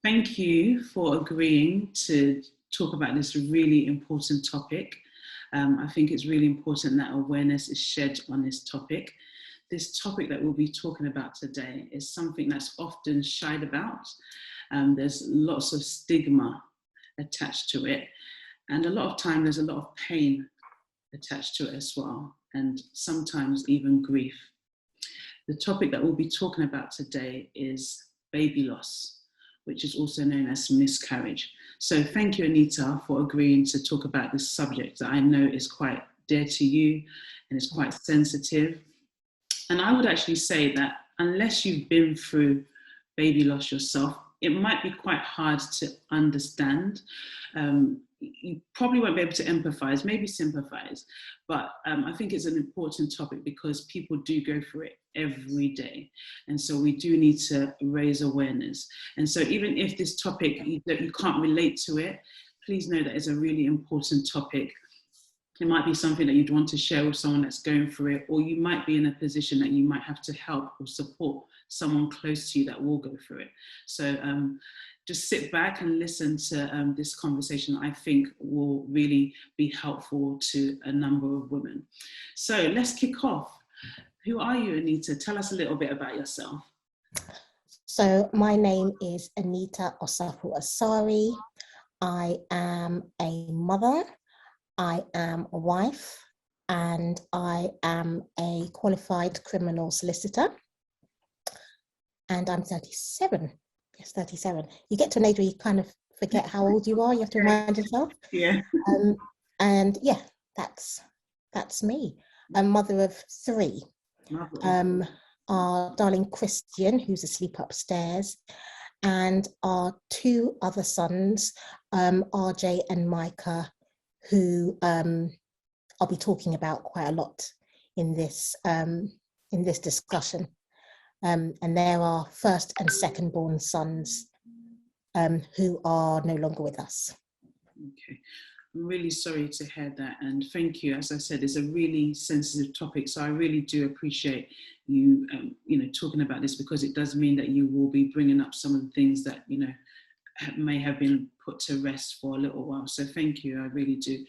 Thank you for agreeing to talk about this really important topic. I think it's really important that awareness is shed on this topic. This topic that we'll be talking about today is something that's often shied about. There's lots of stigma attached to it, and a lot of time there's a lot of pain attached to it as well, and sometimes even grief. The topic that we'll be talking about today is baby loss, which is also known as miscarriage. So thank you, Anita, for agreeing to talk about this subject that I know is quite dear to you and is quite sensitive. And I would actually say that unless you've been through baby loss yourself, it might be quite hard to understand. You probably won't be able to empathize, maybe sympathize, but I think it's an important topic because people do go through it every day. And so we do need to raise awareness. And so even if this topic, you can't relate to it, please know that it's a really important topic. It might be something that you'd want to share with someone that's going through it, or you might be in a position that you might have to help or support someone close to you that will go through it. So just sit back and listen to this conversation. I think will really be helpful to a number of women. So let's kick off. Who are you, Anita? Tell us a little bit about yourself. So my name is Anita Osafo-Asare. I am a mother, I am a wife, and I am a qualified criminal solicitor. And I'm 37. Yes, 37. You get to an age where you kind of forget how old you are. You have to remind yourself. Yeah. And yeah, that's me. A mother of 3. Our darling Christian, who's asleep upstairs, and our 2 other sons, RJ and Micah, who I'll be talking about quite a lot in this discussion. And they're our first and second born sons who are no longer with us. Okay. I'm really sorry to hear that, and thank you. As I said, it's a really sensitive topic, so I really do appreciate you, talking about this, because it does mean that you will be bringing up some of the things that may have been put to rest for a little while. So thank you. I really do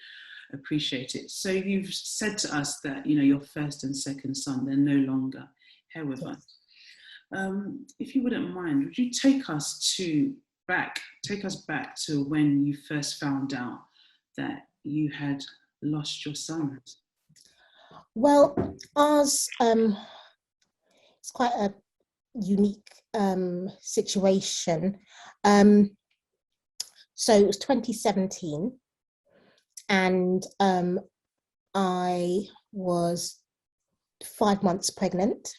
appreciate it. So you've said to us that your first and second son, they're no longer here with us. If you wouldn't mind, would you take us back to when you first found out that you had lost your sons? Well, ours, it's quite a unique situation. So it was 2017, and I was 5 months pregnant,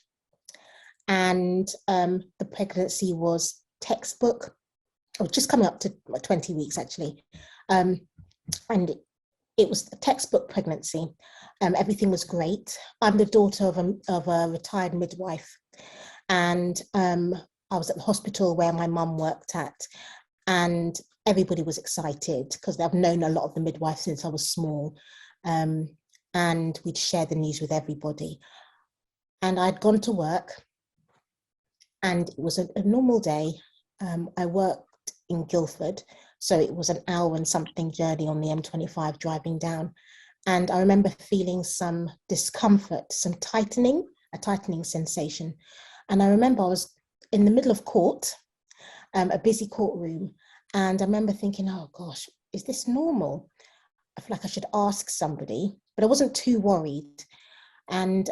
and the pregnancy was textbook. I was just coming up to 20 weeks actually. And it was a textbook pregnancy. Everything was great. I'm the daughter of a retired midwife, and I was at the hospital where my mum worked at, and everybody was excited because I've known a lot of the midwives since I was small, and we'd share the news with everybody. And I'd gone to work, and it was a normal day. I worked in Guildford, so it was an hour and something journey on the M25 driving down. And I remember feeling some discomfort, a tightening sensation. And I remember I was in the middle of court, a busy courtroom. And I remember thinking, oh gosh, is this normal? I feel like I should ask somebody, but I wasn't too worried. And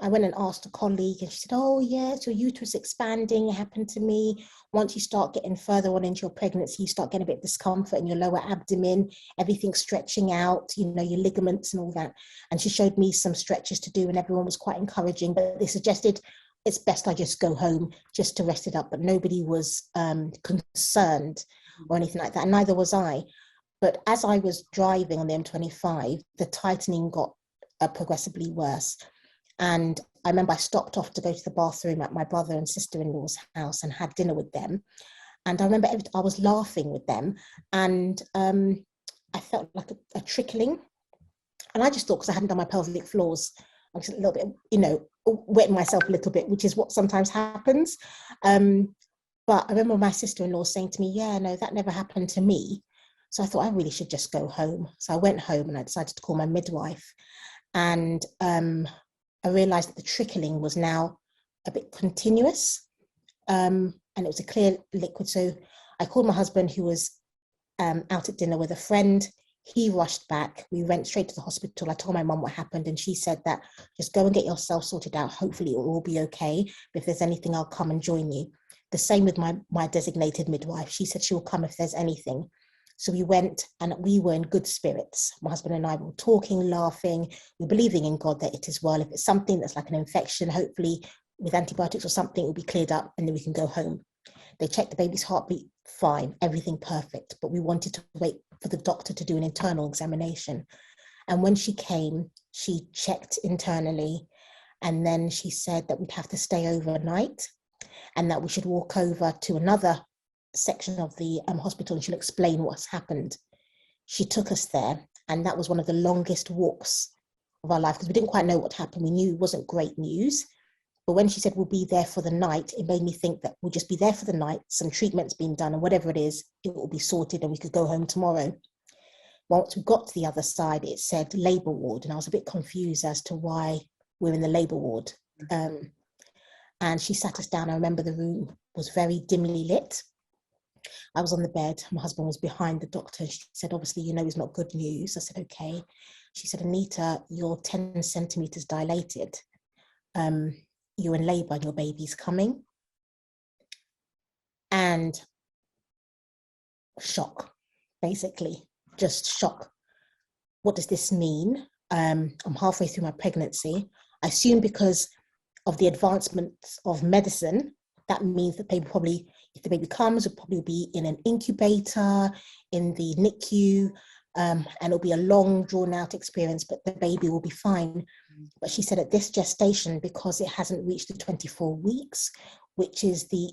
I went and asked a colleague, and she said, oh yes, your uterus expanding. It happened to me. Once you start getting further on into your pregnancy, you start getting a bit of discomfort in your lower abdomen, everything stretching out, your ligaments and all that. And she showed me some stretches to do, and everyone was quite encouraging, but they suggested it's best I just go home just to rest it up. But nobody was concerned or anything like that, and neither was I. But as I was driving on the M25, the tightening got progressively worse. And I remember I stopped off to go to the bathroom at my brother and sister-in-law's house and had dinner with them. And I remember I was laughing with them, and I felt like a trickling. And I just thought, because I hadn't done my pelvic floors, I was a little bit, wetting myself a little bit, which is what sometimes happens. But I remember my sister-in-law saying to me, yeah, no, that never happened to me. So I thought I really should just go home. So I went home and I decided to call my midwife. And I realized that the trickling was now a bit continuous, and it was a clear liquid. So I called my husband, who was out at dinner with a friend. He rushed back. We went straight to the hospital. I told my mum what happened, and she said that just go and get yourself sorted out. Hopefully it will all be okay. But if there's anything, I'll come and join you. The same with my designated midwife. She said she will come if there's anything. So we went, and we were in good spirits. My husband and I were talking, laughing. We're believing in God that it is well. If it's something that's like an infection, hopefully with antibiotics or something, it will be cleared up and then we can go home. They checked the baby's heartbeat, fine, everything perfect. But we wanted to wait for the doctor to do an internal examination. And when she came, she checked internally. And then she said that we'd have to stay overnight and that we should walk over to another section of the hospital and she'll explain what's happened. She took us there, and that was one of the longest walks of our life because we didn't quite know what happened. We knew it wasn't great news. But when she said we'll be there for the night, it made me think that we'll just be there for the night, some treatment's been done, and whatever it is, it will be sorted and we could go home tomorrow. Once we got to the other side, it said labour ward, and I was a bit confused as to why we're in the labour ward. And she sat us down. I remember the room was very dimly lit. I was on the bed. My husband was behind the doctor. She said, obviously, you know, it's not good news. I said, okay. She said, Anita, you're 10 centimeters dilated. You're in labor and your baby's coming. And shock, basically, just shock. What does this mean? I'm halfway through my pregnancy. I assume because of the advancements of medicine, that means that they probably, if the baby comes, will probably be in an incubator, in the NICU, and it'll be a long, drawn-out experience, but the baby will be fine. But she said at this gestation, because it hasn't reached the 24 weeks, which is the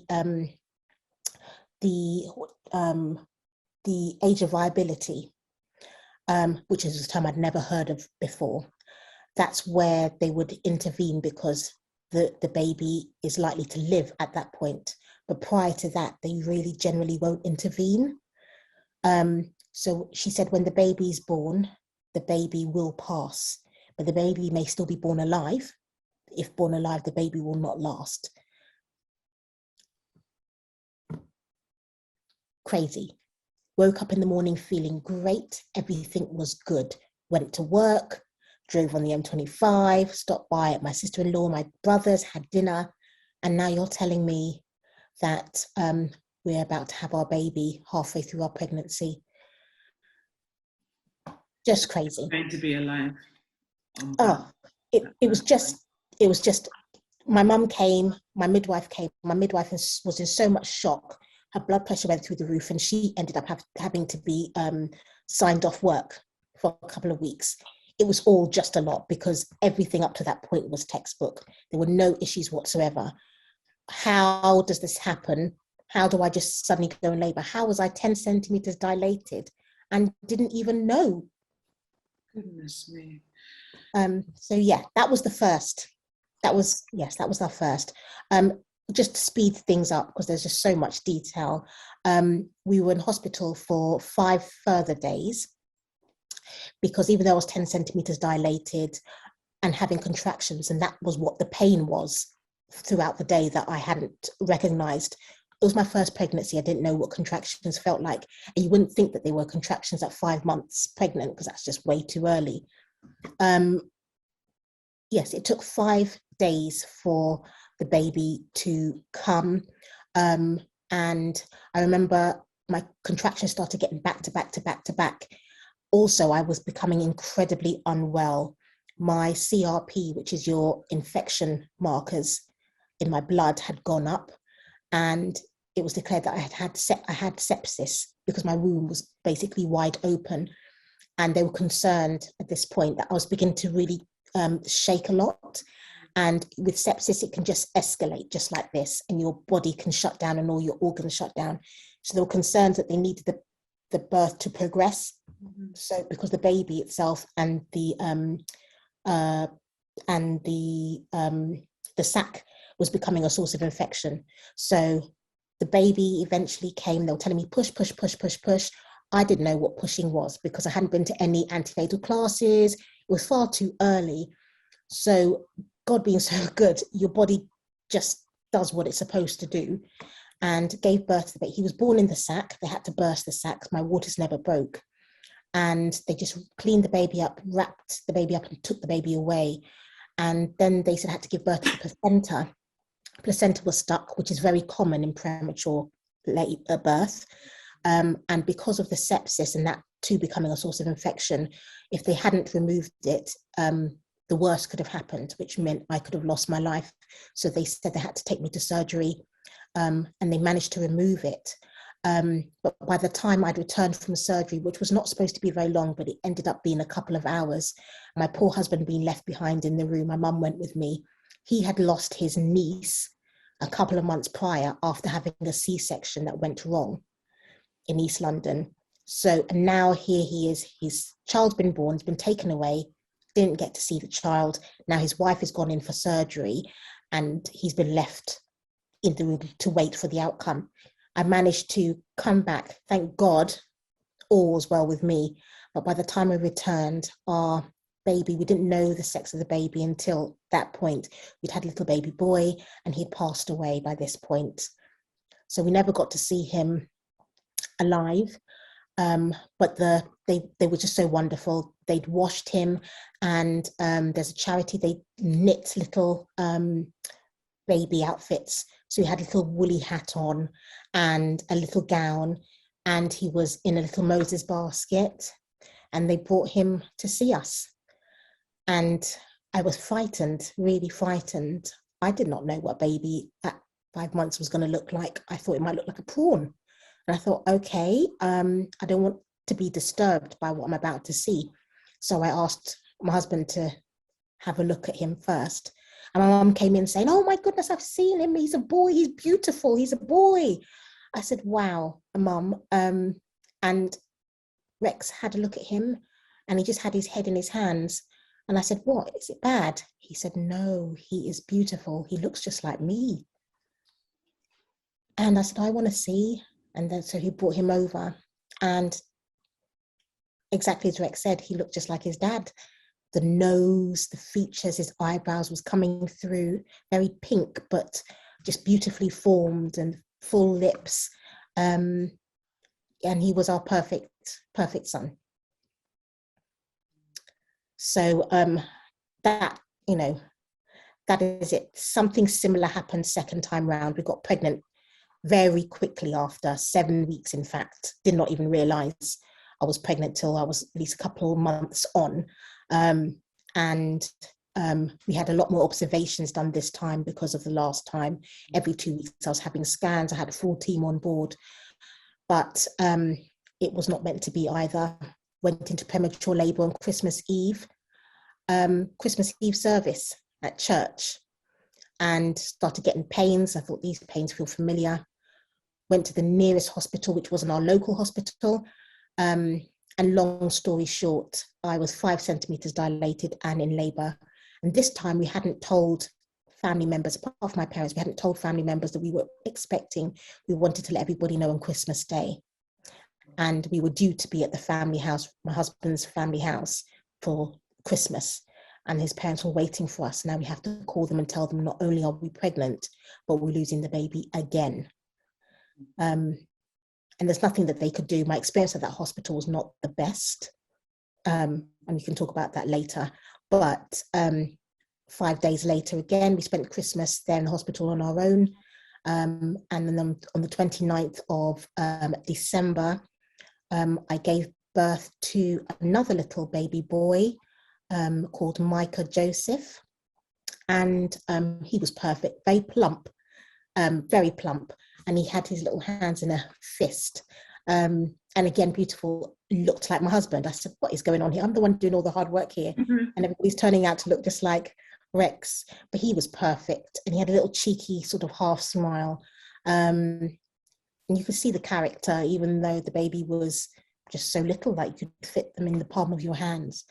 age of viability, which is a term I'd never heard of before, that's where they would intervene because the baby is likely to live at that point. But prior to that, they really generally won't intervene. So she said when the baby is born, the baby will pass, but the baby may still be born alive. If born alive, the baby will not last. Crazy. Woke up in the morning feeling great. Everything was good. Went to work, drove on the M25, stopped by at my sister-in-law, my brothers, had dinner. And now you're telling me that we're about to have our baby halfway through our pregnancy. Just crazy. Going to be alive. Oh, it was just, my mum came, my midwife came, my midwife was in so much shock. Her blood pressure went through the roof and she ended up having to be signed off work for a couple of weeks. It was all just a lot because everything up to that point was textbook. There were no issues whatsoever. How does this happen? How do I just suddenly go in labor? How was I 10 centimeters dilated and didn't even know? Goodness me. So yeah, that was the first. That was our first. Just to speed things up, because there's just so much detail. We were in hospital for 5 further days because even though I was 10 centimeters dilated and having contractions, and that was what the pain was throughout the day that I hadn't recognized. It was my first pregnancy. I didn't know what contractions felt like. And you wouldn't think that they were contractions at 5 months pregnant because that's just way too early. Yes, it took 5 days for the baby to come. And I remember my contractions started getting back to back to back to back. Also, I was becoming incredibly unwell. My CRP, which is your infection markers in my blood, had gone up. And it was declared that I had sepsis because my womb was basically wide open. And they were concerned at this point that I was beginning to really shake a lot. And with sepsis, it can just escalate just like this, and your body can shut down and all your organs shut down. So they were concerned that they needed the birth to progress. Mm-hmm. So because the baby itself and the sac was becoming a source of infection. So The baby eventually came. They were telling me, push, push, push, push, push. I didn't know what pushing was because I hadn't been to any antenatal classes. It was far too early. So God being so good, your body just does what it's supposed to do, and gave birth to the baby. He was born in the sack. They had to burst the sack. My waters never broke. And they just cleaned the baby up, wrapped the baby up and took the baby away. And then they said I had to give birth to the placenta. Placenta was stuck, which is very common in premature late birth. And because of the sepsis and that too becoming a source of infection, if they hadn't removed it, the worst could have happened, which meant I could have lost my life. So they said they had to take me to surgery, and they managed to remove it. But by the time I'd returned from surgery, which was not supposed to be very long, but it ended up being a couple of hours, my poor husband being left behind in the room, my mum went with me. He had lost his niece a couple of months prior after having a C-section that went wrong in East London. So and now here he is, his child's been born, he's been taken away, didn't get to see the child. Now his wife has gone in for surgery and he's been left in the room to wait for the outcome. I managed to come back, thank God, all was well with me. But by the time I returned, our baby, we didn't know the sex of the baby until that point. We'd had a little baby boy and he'd passed away by this point. So we never got to see him alive. But they were just so wonderful. They'd washed him, and there's a charity, they knit little baby outfits. So he had a little woolly hat on and a little gown, and he was in a little Moses basket, and they brought him to see us. And I was frightened, really frightened. I did not know what a baby at 5 months was going to look like. I thought it might look like a prawn. And I thought, okay, I don't want to be disturbed by what I'm about to see. So I asked my husband to have a look at him first. And my mum came in saying, oh my goodness, I've seen him. He's a boy. He's beautiful. He's a boy. I said, wow, Mum. And Rex had a look at him and he just had his head in his hands. And I said, what? Is it bad? He said, no, he is beautiful. He looks just like me. And I said, I want to see. And then so he brought him over. And exactly as Rex said, he looked just like his dad. The nose, the features, his eyebrows was coming through, very pink, but just beautifully formed and full lips. And he was our perfect son. So that, that is it. Something similar happened second time round. We got pregnant very quickly after, 7 weeks, in fact. Did not even realize I was pregnant till I was at least a couple of months on. We had a lot more observations done this time because of the last time. Every 2 weeks I was having scans. I had a full team on board, but it was not meant to be either. Went into premature labor on Christmas Eve service at church, and started getting pains. I thought these pains feel familiar. Went to the nearest hospital, which wasn't our local hospital. And long story short, I was 5 centimeters dilated and in labor. And this time we hadn't told family members, apart from my parents, we hadn't told family members that we were expecting. We wanted to let everybody know on Christmas Day. And we were due to be at the family house, my husband's family house, for Christmas. And his parents were waiting for us. Now we have to call them and tell them not only are we pregnant, but we're losing the baby again. And there's nothing that they could do. My experience at that hospital was not the best. And we can talk about that later. But 5 days later, again, we spent Christmas there in the hospital on our own. And then on the 29th of December, I gave birth to another little baby boy called Micah Joseph. And he was perfect, very plump. And he had his little hands in a fist. And again, beautiful, looked like my husband. I said, what is going on here? I'm the one doing all the hard work here. Mm-hmm. And everybody's turning out to look just like Rex, but he was perfect. And he had a little cheeky sort of half smile. And you could see the character, even though the baby was just so little, like you could fit them in the palm of your hands.